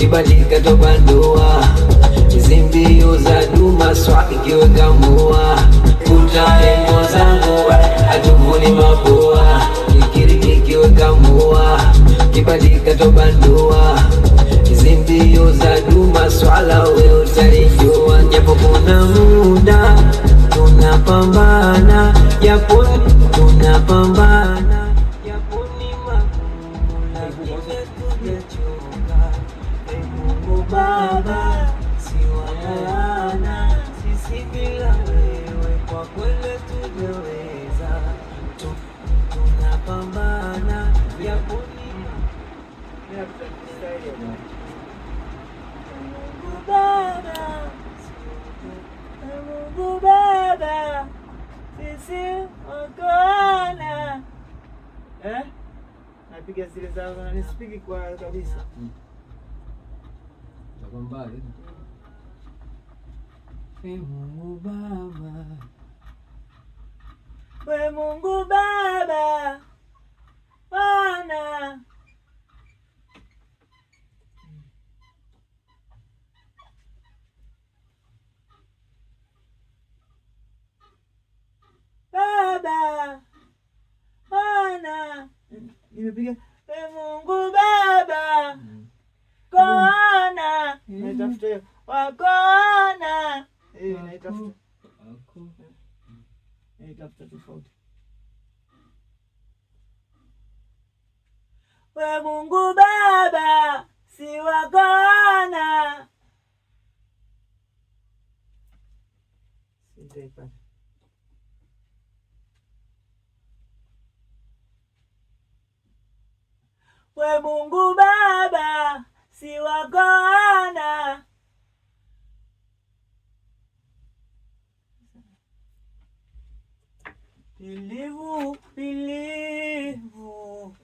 kibadilika tobandua, hizi mbio za duma swaki kiweka mua, kutaengo zangu hatuvuni mapua, kikiriki kiweka mua, kibadilika tobandua, hizi mbio za duma swala we utalijua, japo kuna muda tunapambana, japo tunapambana, japo ni magumu lakini hatujachoka. Mungu Baba si wana, sisi bila wewe kwa kweli tujaweza, tunapambana japo ni Mungu Baba, Mungu Baba, sisi wakona napiga zile zao na nisipigi kwa kabisa. Mbali. Mungu Baba, we Mungu Baba, Bwana Baba, Bwana nimepiga we Mungu Baba kona naitafuta wakona naitafuta tofauti. We Mungu Baba si wakona sitaipata. We Mungu Baba si wakona bilivu bilivu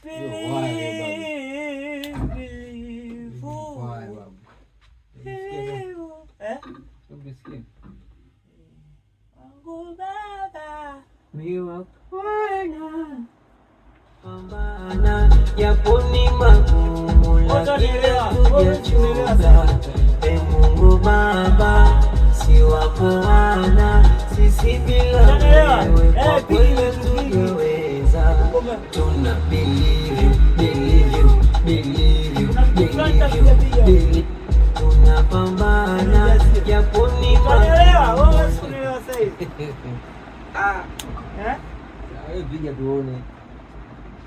bilivu Mungu Baba ni wakona pambana japo ni magumu lakini hatujachoka. Mungu Baba si wako wana, sisi bila wewe kwa kweli tungeweza. Tuna believe you, tunapambana japo ni magumu. Piga tuone.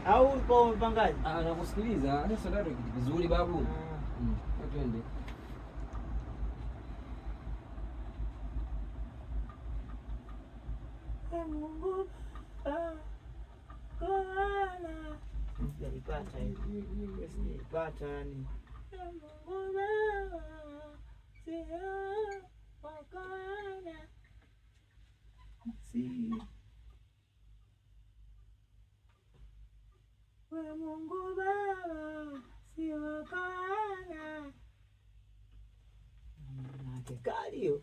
Au uko mpangaji? Nakusikiliza. Sasa ndio kitu kizuri babu. Twende. Mungu Bwana sijaipata hivi. Sijaipata yani. Mungu Baba sio wakana. Si we Mungu Baba si wakana. Kalio.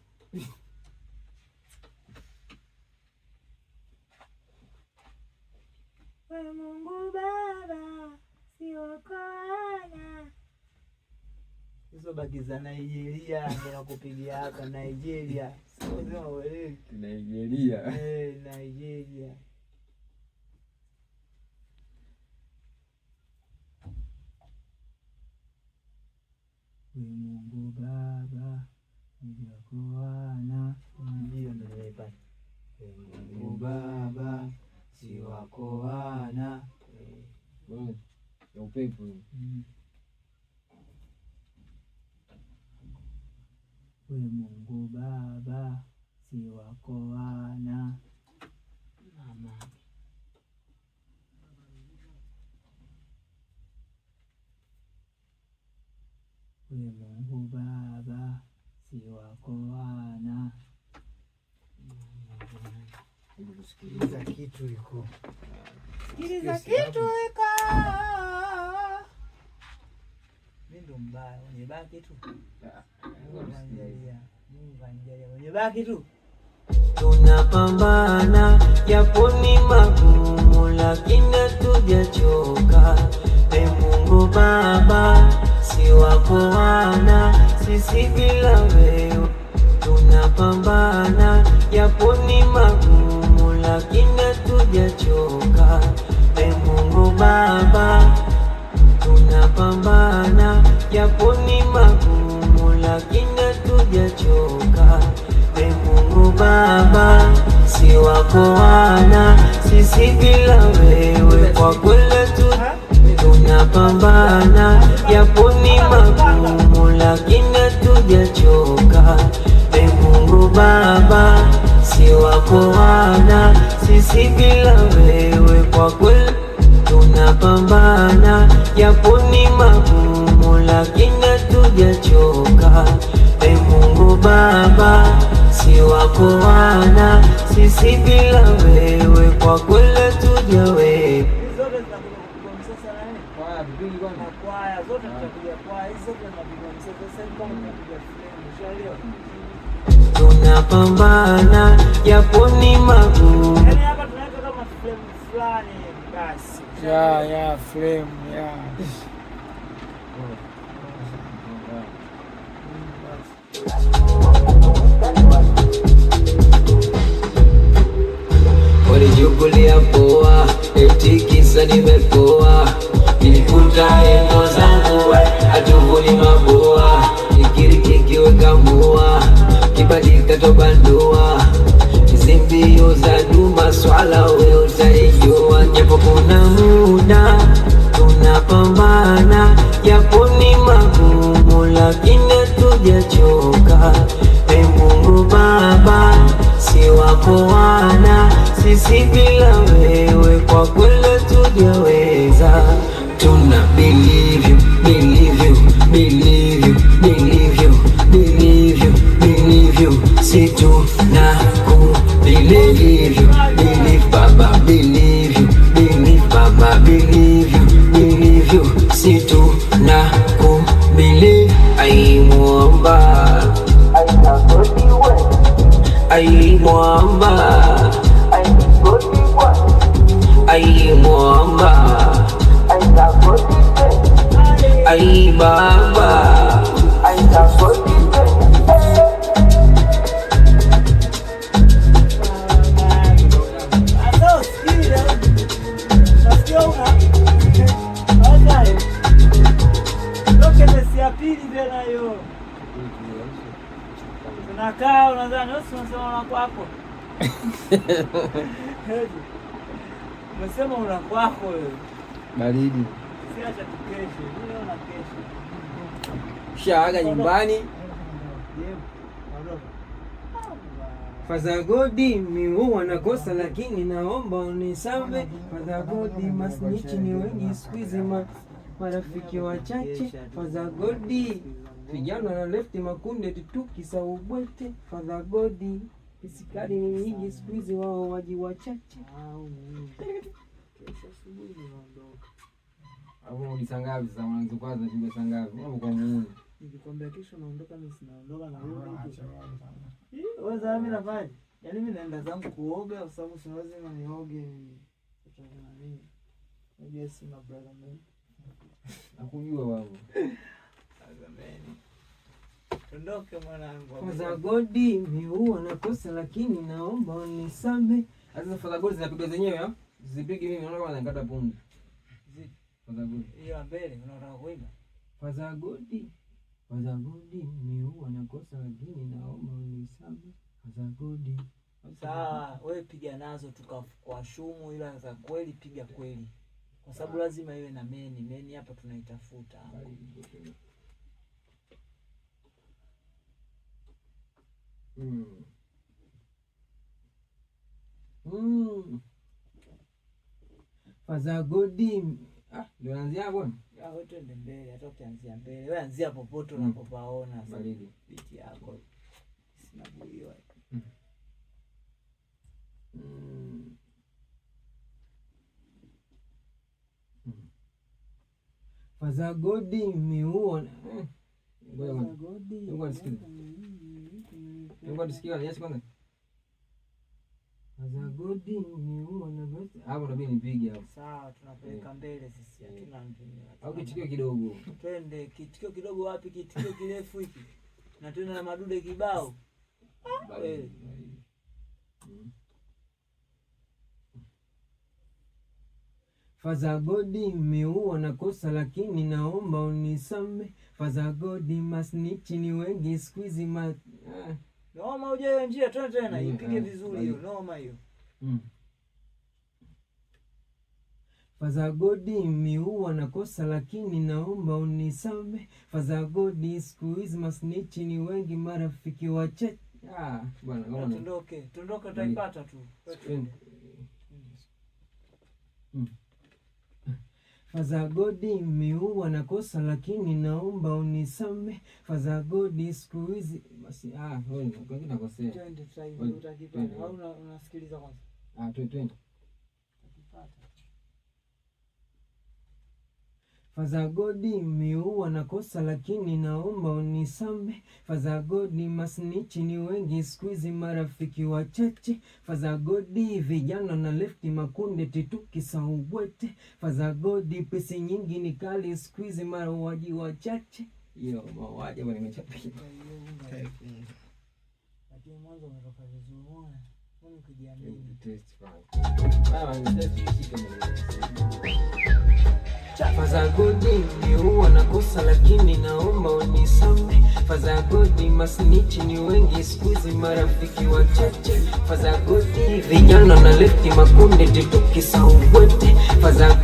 We Mungu Baba si wakana. Hizo baki za Nigeria ndio kupigia hapa Nigeria. Sio wewe. Nigeria. Nigeria. We Mungu Baba nijakuana ndio nimepata. Mungu Baba si wako wana ya upepo. We Mungu Baba si wako wana mama. We Mungu Baba si wako wana. Sikiliza kitu iko. Sikiliza kitu iko. Mimi ndo mbaya, unibaki tu. Mungu anjalia, unibaki tu. Tunapambana japo ni magumu lakini hatujachoka. Mungu Baba si wako sisi bila wewe tunapambana, japo ni magumu lakini hatujachoka. Ee Mungu Baba, tunapambana, japo ni magumu lakini hatujachoka. Ee Mungu Baba, si wako wana, sisi bila wewe kwa kweli tunapambana, japo ni magumu lakini hatujachoka. Ee Mungu Baba, si wako wana, sisi bila wewe kwa kweli tunapambana, japo ni magumu lakini hatujachoka. Ee Mungu Baba, si wako wana, sisi bila wewe kwa kweli hatujaweza. Tunapambana, japo ni magumu. Yaani hapa tunaweka kama frame fulani basi. Ya frame ya. Walichukulia poa, eti kisa nimepoa, nilikuta endo zangu hatuvuni maboa, nikiriki kiweka mua, kibadika tobandua, hizi mbio za duma swala we utaijua. Japo kuna muda tunapambana, japo ni magumu lakini hatujachoka. Ee Mungu Baba, si wako wana, sisi bila wewe kwa kweli hatujaweza. Tuna believe you, believe you, believe you, believe you, believe you, believe you, si tuna ku believe you, believe Baba, believe you, believe Baba, believe you, believe you, si tuna ku believe. Ai Mwamba, ai Mwamba, ai Mwamba, ai Baba, unakaa unadhani unasema una kwako. Unasema una kwako wewe. Baridi. Si acha tukeshe. Mimi naona kesho. Shaaga nyumbani. Father God, mimi huwa nakosa lakini naomba unisamehe. Father God, masnichi ni wengi siku hizi, marafiki wachache. Father God, vijana na lefti makunde tutuki sa ubwete. Father God, pisikali ni nyingi siku hizi, wao waji wachache. Kesho asubuhi naondoka. Hapo ulisangapi sasa, mwanzo kwanza pinga sangapi? Hapo kwa muone. Nikikwambia kesho naondoka, mimi sinaondoka na wewe. Wewe za mimi nafanya. Yaani mimi naenda zangu kuoga kwa sababu si lazima nioge. Kutana nini? Najua sina brother man. Nakujua wao. Azameni. Ondoke mwanangu. Father God, mimi huwa nakosa lakini naomba unisamehe. Sasa Father God zinapiga zenyewe ah? Zipige mimi naona kama nakata pumzi. Father God. Hiyo mbele unataka kuiba. Father God, mimi huwa nakosa lakini naomba unisamehe. Father God. Sawa, wewe piga nazo tukakwashumu, ila za kweli piga kweli. Kwa sababu lazima iwe na meni hapa tunaitafuta. Father God, Ndio naanzia hapo. Wewe twende mbele, hata ukianzia mbele. Wewe anzia popote unapopaona Baridi. biti yako. Sina buiwa. Father God, mimi huwa Ngoja nisikie. Niache kwanza. Faza Godi nimeua na basi. Hapo nabidi nipige hapo. Sawa, tunapeleka mbele sisi. Hatuna mpini. Au kitikio kidogo. Twende kitikio kidogo wapi? Kitikio kirefu hiki. Na tena na madude kibao. Faza Godi nimeua na kosa lakini naomba unisame. Faza Godi masnichi ni wengi squeeze Noma uje hiyo njia tena ipige vizuri hiyo. Noma hiyo. Faza Godi nimeua na kosa lakini naomba unisame. Faza Godi squeeze masnichi ni wengi marafiki wachache. Bwana kama tundoke utaipata tu. Faza Godi nimeua na kosa lakini naomba unisame. Faza Godi squeeze basi wewe kwingine nakosea. Twende sasa utakipata au unasikiliza kwanza? Twende. Faza Godi nimeua na kosa lakini naomba unisame. Faza Godi masnichi ni wengi squeeze marafiki wachache. Faza Godi vijana na lefti makunde tituki saubwete. Faza Godi pesi nyingi ni kali squeeze mauaji wachache. Hiyo mauaji bwana nimechapia. Lakini mwanzo umetoka vizuri mwana. Mbona ukijiamini? Test fine. Ni test ishike mwenyewe. Faza Godi nimeua na kosa lakini naomba unisame. Faza Godi masnichi ni wengi squeeze marafiki wachache. Faza Godi vijana na lefti makunde tituki saubwete. Faza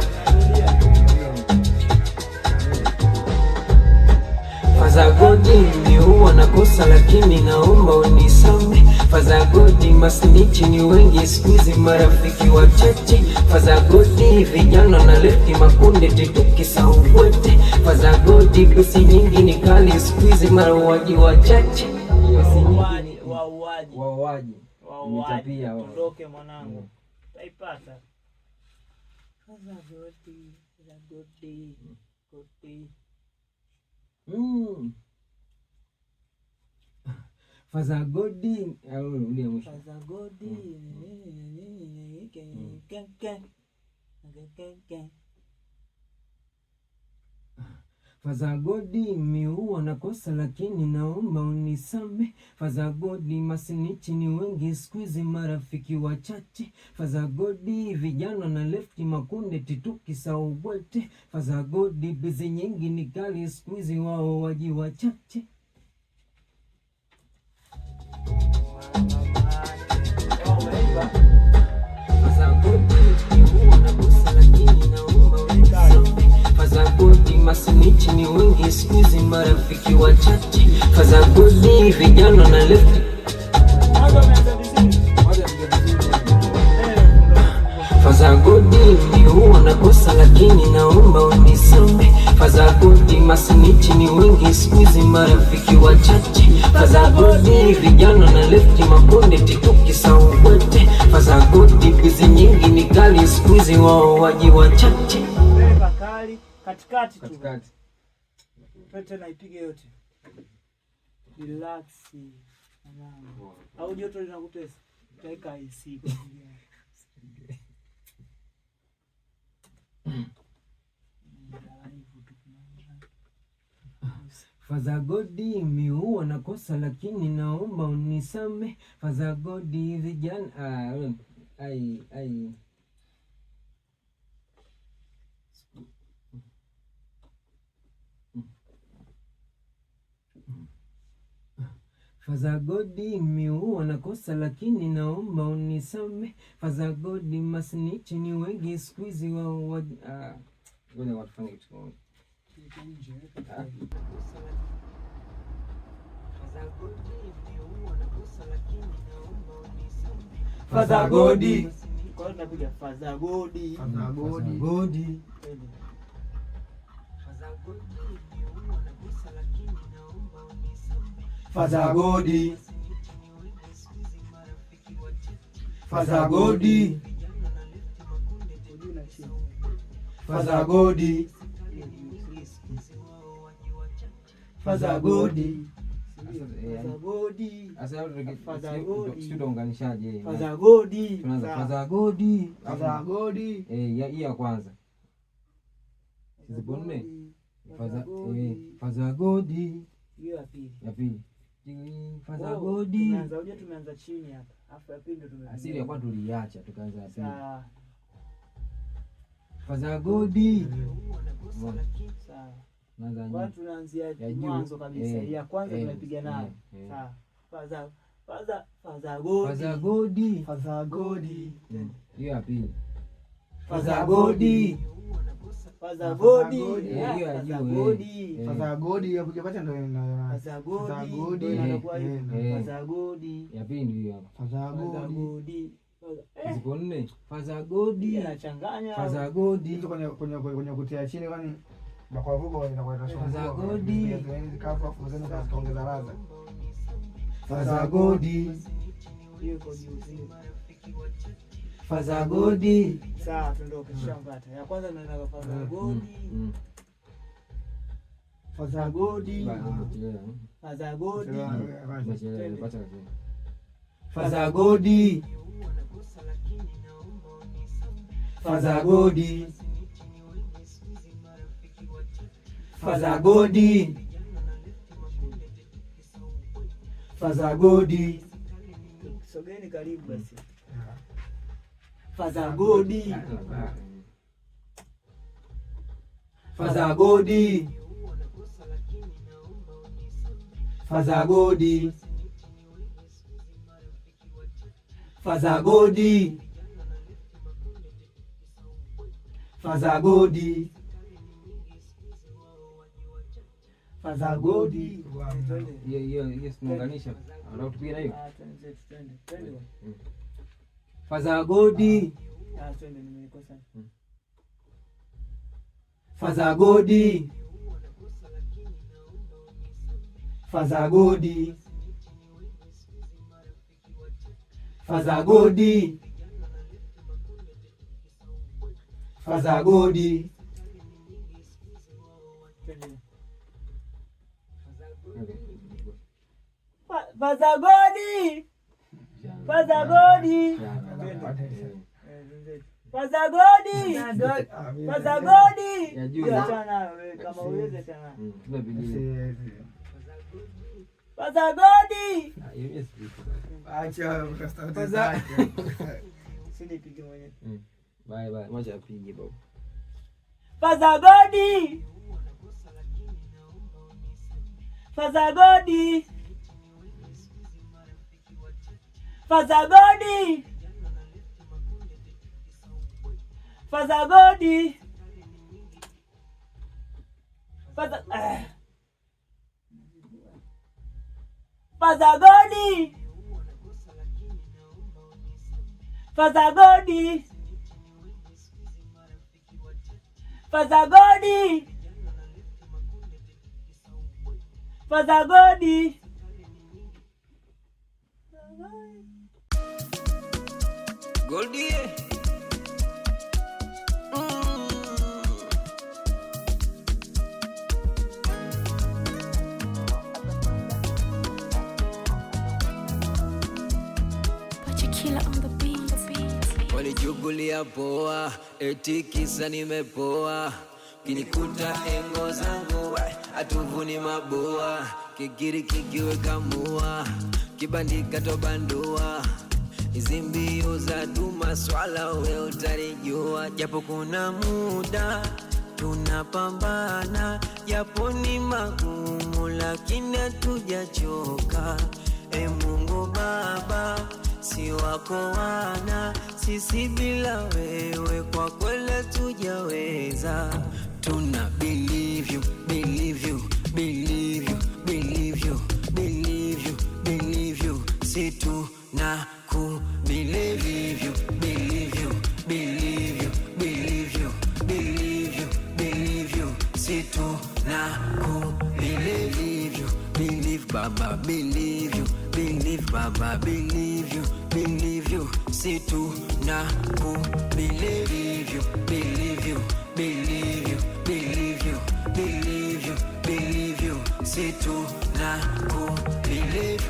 Godi nimeua na kosa lakini naomba unisame. Faza Godi masnichi ni wengi squeeze marafiki wachache. Faza Godi vijana na lefti makunde tituki saubwete. Faza Godi pesi nyingi ni kali squeeze mauaji wachache. Wauaji. Nimechapia wao. Tundoke mwanangu. Utaipata. Faza Godi. Faza Godi Faza Godi Faza Godi nimeua na kosa lakini naomba unisame. Faza Godi masnichi ni wengi squeeze marafiki wachache. Faza Godi vijana na lefti makunde tituki saubwete. Faza Godi pesi nyingi ni kali squeeze wauaji wachache. Faza Godi nimeua na kosa lakini naomba unisame. Faza Godi masnichi ni wengi squeeze marafiki wachache. Faza Godi vijana na lefti. Faza Godi nimeua na kosa lakini naomba unisame. Faza Godi masnichi ni wengi squeeze marafiki wachache. Faza Godi vijana na lefti makunde tituki saubwete. Faza Godi pesi nyingi ni kali squeeze wauaji wachache. Kali katikati tu. Pete na ipige yote. Relax. Au joto linakutesa. Taika IC. Faza Godi nimeua na kosa lakini naomba unisame. Faza Godi vijana Faza Godi nimeua na kosa lakini naomba unisame. Faza Godi masnichi ni wengi squeeze wauaji. Ngoja watufanye kitu kimoja. Faza Godi. Kwa hiyo tunapiga Faza Godi. Faza Godi. Faza Godi. Faza Godi. Faza Godi. Faza Godi. Fadhagodi. Sasa Fadhagodi. sio tuunganishaje? Fadhagodi. Tunaanza Fadhagodi. Fadhagodi. Hii ya kwanza. Zipo nne. Fadhagodi. Hiyo ya pili. Ya pili. Fadhagodi. Tumeanza chini hapa. Alafu ya pili ndio tumepiga. Asili ya kwanza tuliacha tukaanza ya pili. Sawa. Fadhagodi. Sawa. Naanza tunaanzia mwanzo kabisa. Ya kwanza tunapiga nayo. Sawa. Fadhagodi. Fadhagodi. Hiyo ya pili. Fadhagodi. Fadhagodi. Hiyo ya juu. Fadhagodi ya kujapata ndio na Fadhagodi inakuwa hiyo. Fadhagodi. Ya pili ndio hiyo hapa. Fadhagodi. Zipo nne. Fadhagodi. Inachanganya. Fadhagodi. Kwenye kutia chini kwani kwa vugo inakuwa Fadhagodi. Kafu afu zenu kaongeza ladha. Fadhagodi. Hiyo kwa juu. Fadhagodi. Sawa, tuondoke shambata. Ya kwanza tunaenda kwa Fadhagodi. Fadhagodi. Fadhagodi. Fadhagodi. Fadhagodi. Fadhagodi. Fadhagodi. Sogeni karibu basi. Fadhagodi. Fadhagodi. Fadhagodi. Fadhagodi. Fadhagodi. Fadhagodi. Hiyo tunaunganisha. Anataka tupige na hiyo. Twende. Fadhagodi. Twende nimekosa. Fadhagodi. Fadhagodi. Fadhagodi. Fadhagodi. Fadhagodi. Fadhagodi. Fadhagodi. Fadhagodi. Ya juu. Achana wewe kama uweze achana. Fadhagodi. Acha ukastauti. Sidi pige mwenyewe. Bye. Wacha apige baba. Fadhagodi. Fadhagodi. Fadhagodi. Fadhagodi. Fadhagodi. Fadhagodi. Fadhagodi. Fadhagodi. Goldie. Walichukulia poa, eti kisa nimepoa. Kinikuta engo zangu, atuvuni maboa. Kikiri kikiweka mua, kibandika tobandua. Hizi mbio za duma swala we utarijua. Japo kuna muda tunapambana, japo ni magumu lakini hatujachoka. Mungu Baba, si wako wana, sisi bila wewe kwa kweli tujaweza. Tuna believe you, believe you, believe you, believe you, believe you, believe you. Si tuna ku believe you, believe you, believe you, believe you, believe you, believe you. Si tuna ku believe you, believe Baba, believe you, believe Baba, believe you, believe you. Si tuna ku believe you, believe you, believe you, believe you, believe you, believe you. si tunakubelieve.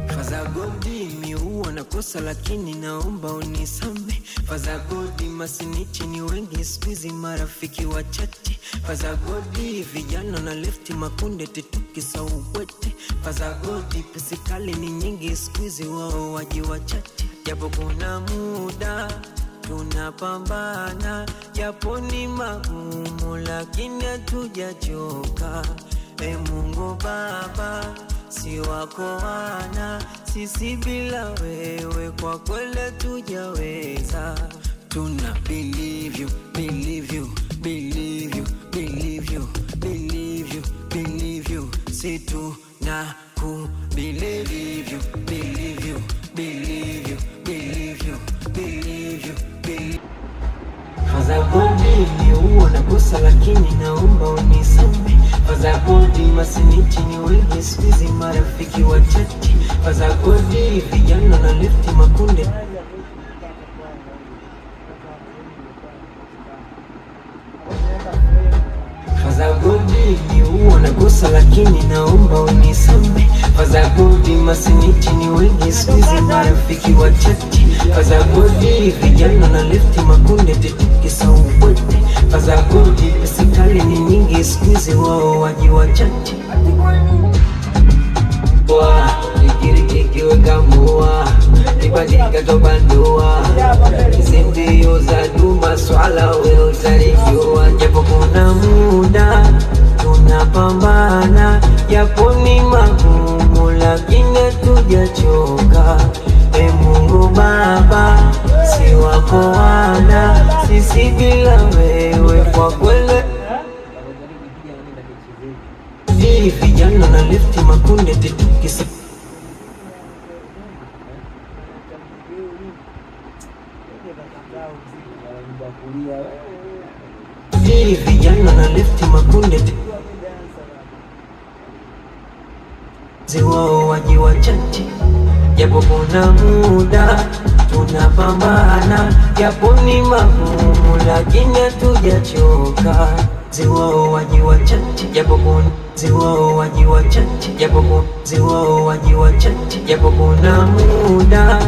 Faza godi miuwa na kosa lakini naomba unisame. Faza godi masinichi ni wengi squeezy marafiki wachache. Faza godi vijana na lefti makunde tituki sauwete. Faza godi pesikali ni nyingi squeezy wao waji wachache. Japo kuna muda tunapambana, japo ni magumu lakini hatujachoka. Mungu Baba si wako wana, sisi bila wewe kwa kweli tujaweza. Tuna believe you, believe you, believe you, believe you, believe you, believe you. Si tunakubelieve you, believe you, believe you, believe you, believe you, believe. Faza godi niuwa na kosa lakini naomba unisame. Faza godi masinichi ni wengi squeezy marafiki wachache. Faza godi vijana na lefti makunde. Faza godi niuwa na kosa lakini naomba unisame. Faza godi masinichi ni wengi squeezy marafiki wachache. Faza godi vijana na lefti makunde tituki sauwete. Faza godi pesikali ni nyingi squeezy wao waji wachache. Ikirikikiwe kamua Ibadika tobandua Isindiyo za duma swala we utarikiwa. Japo kuna muda tunapambana, japo ni magumu lakini hatujachoka. Mungu Baba si wako wana, sisi bila wewe kwa kweli. Vijana na lefti makunde tituki vijana na lefti makunde ziwao waji wachache. Japo kuna muda tunapambana, japo ni magumu lakini hatujachoka. Ziwao waji wachache, japo kuna ziwao waji wachache, japo kuna ziwao waji wachache. Japo kuna muda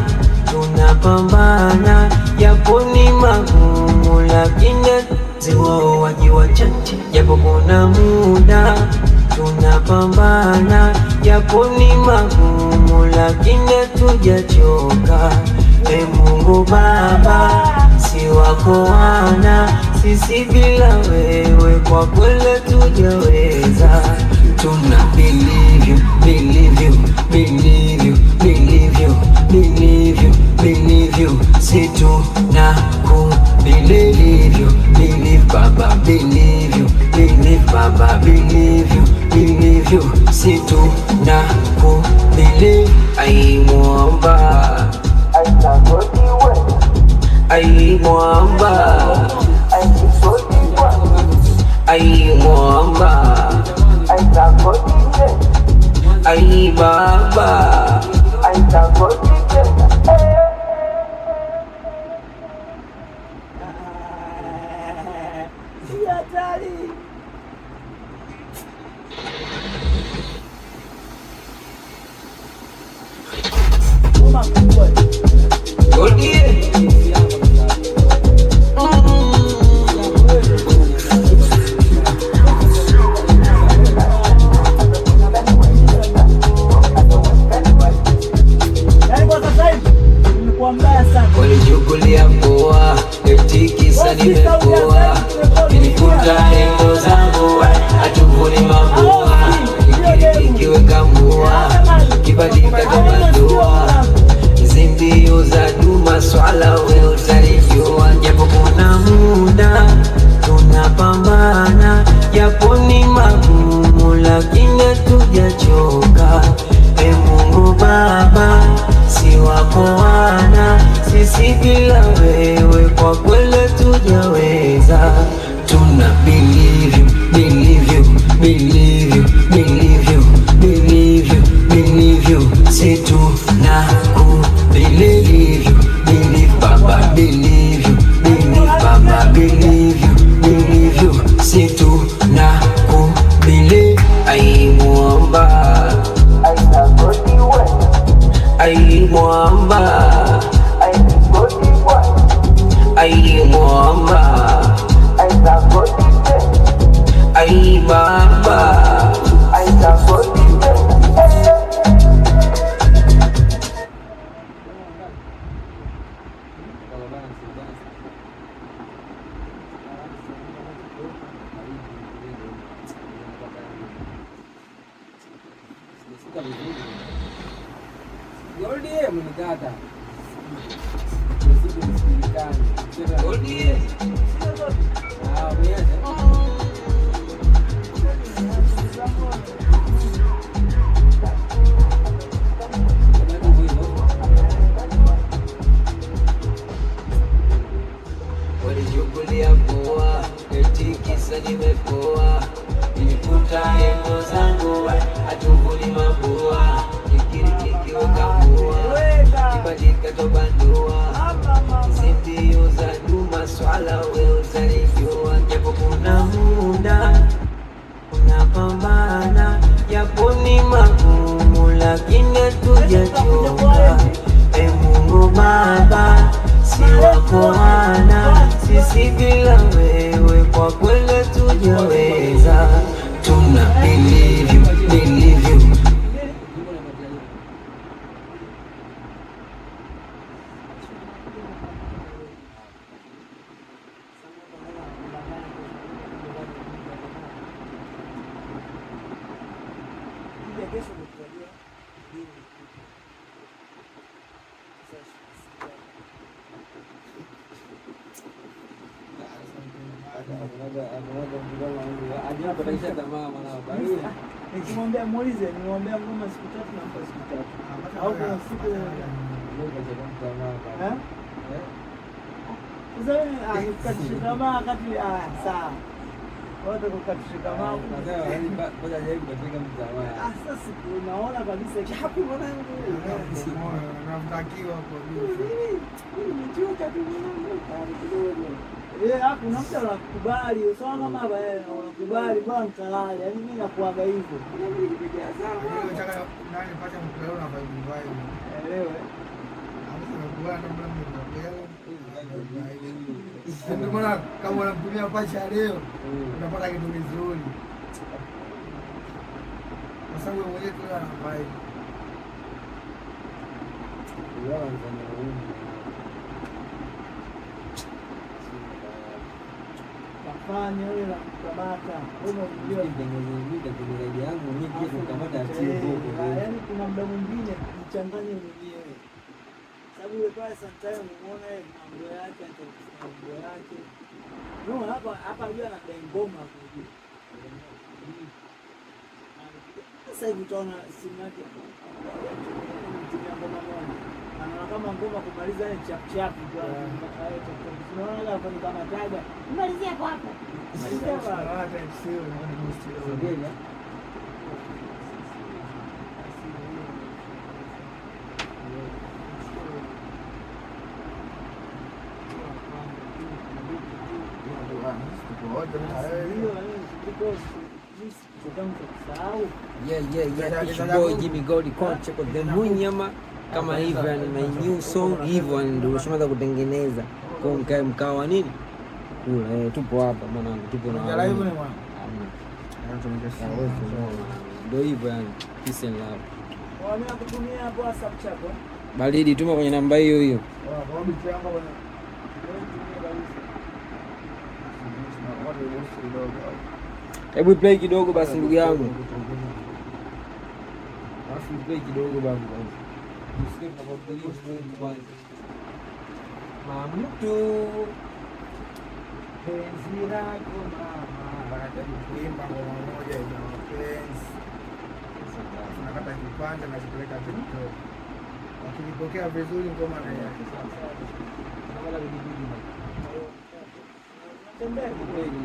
tunapambana, japo ni magumu lakini ziwao waji wachache. Japo kuna muda tunapambana, japo ni magumu lakini hatujachoka. Mungu Baba si wako wana, sisi bila wewe kwa kweli tujaweza. Tuna believe you, believe you, believe you, believe you, believe you, believe you. Si tunakubelieve you, believe Baba, believe you, believe Baba, believe you, believe you. Si tunakubelieve. Ai mwamba, ai takodiwe, ai mwamba, ai kisodiwe, ai mwamba, ai takodiwe, ai baba, ai takodiwe. mwamba, ai mwamba, ai baba. Goldie mnikata. Goldie. Ah, mwenyewe. Walichukulia poa, eti kisa nimepoa, nilikuta engo zangu hatuvuli mabua, kikiweka poa, kibadika tobandua, zimbio za duma swala we utalijua, japo kuna muda unapambana, japo ni magumu lakini hatujachoka. E Mungu Baba, si wako wana, sisi bila wewe kwa kweli hatujaweza. Tuna believe you. Nikimwambia muulize, nimwambia ngoma siku 3 na mpa siku 3. Au kuna siku sasa nikukatisha tamaa wakati sawa. Wote kukatisha tamaa. Sasa siku unaona kabisa hapo mwanangu. Unamtakiwa kwa nini? Nimechoka tu mwanangu. Kuna mtu anakubali, usawa kama unakubali bwana mtalali. Yaani mimi nakuaga hivyo. Mimi nikipigia sana. Nataka nani pata mkulao na vibe vibe. Elewe. Anakubali na mimi nakuelewa. Ndio maana kama unamtumia pacha leo, unapata kitu kizuri. Kwa sababu wewe mwenyewe tu ana vibe. Fanya wewe na kukamata. Wewe unajua tengenezaji yangu mimi kitu kukamata atibu. Yaani kuna muda mwingine mchanganye mwenyewe. Sababu wewe pale sometimes unaona mambo yake atakusema mambo yake. No, hapa unajua na ngoma kujua. Sasa hivi utaona simu yake. Mtumia ngoma moja. Anaona kama ngoma kumaliza ile chap chap tu. Unaona hapo ni kama taga. Malizia hapo hapo. Malizia hapo hata sio ni mstari. Boy Jimmy Gold Conche kwa the Munyama kama hivyo, yani my new song hivyo ndio nimeshaanza kutengeneza kwa mkae mkawa nini kula. Tupo hapa mwanangu, tupo na live ni mwana ndio hivyo, yani peace and love. Mimi nakutumia hapo WhatsApp chako baridi, tuma kwenye namba hiyo hiyo. Hebu play kidogo basi ndugu yangu. Basi play kidogo babu. Msikie tunapopiga Mamutu penzi lako mama, baada kuimba ngoma moja ya mapenzi. Nakata kipande na kupeleka TikTok. Wakilipokea vizuri ngoma na yake sasa. Kama bidii. Tembea kweli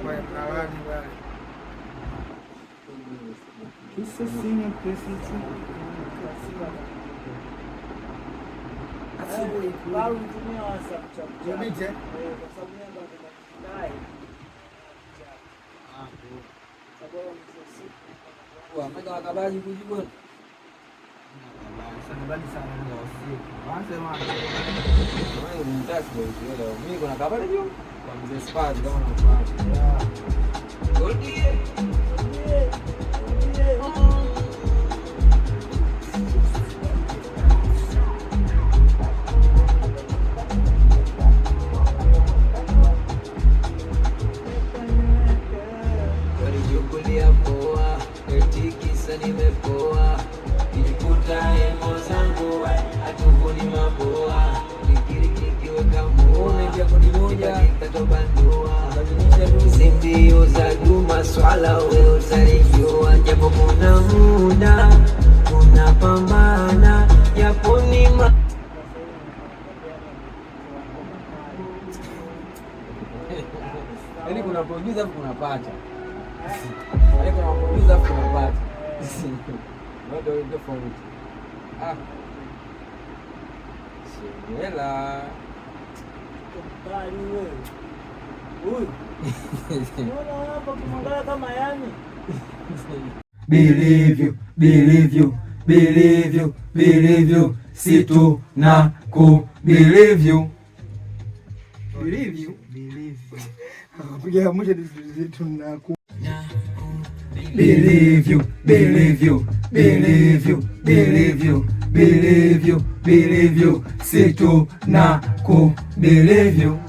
kwa tunalani wale. Kisa sina pesa tu. Asibu baru tumia WhatsApp chat. Jumite. Kwa sababu namba ndai. Sababu ni sisi. Wa mega wakabaji kujibona. Sanibadi sana za usiku. Wanasema mimi kuna kabla juu kwa mzee Spaz kama unafahamu. Goldie. Walichukulia poa, eti kisa nimepoa. Nilikuta emo zangu hatuvuni maboa. Nikirikikiweka moa, kitatobandoa. Sindio za duma swala we utalijua. Japo kuna muda unapambana, japo ni yaani kuna producer hapo unapata. Yaani kuna producer hapo unapata. Ndio tofauti. Shela. Kali wewe. Huyu. Unaona hapa kumwangalia kama yani. Believe you, situ na ku believe you. Piga mmoja zetu na ku Believe you, situ na ku believe you.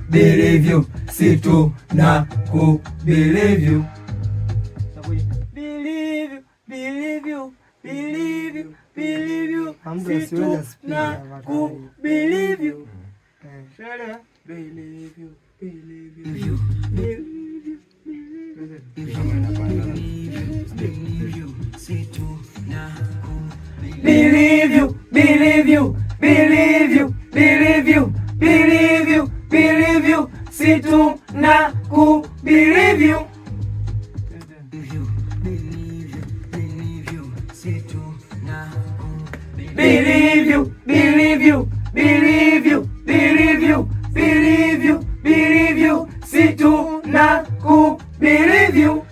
Believe you, situ na ku believe you. Believe you, siweza spia believe you. Shele Believe you. Situ na ku believe you.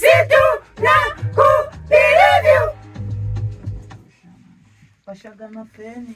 Situ na ku believe you. Washaga na feni.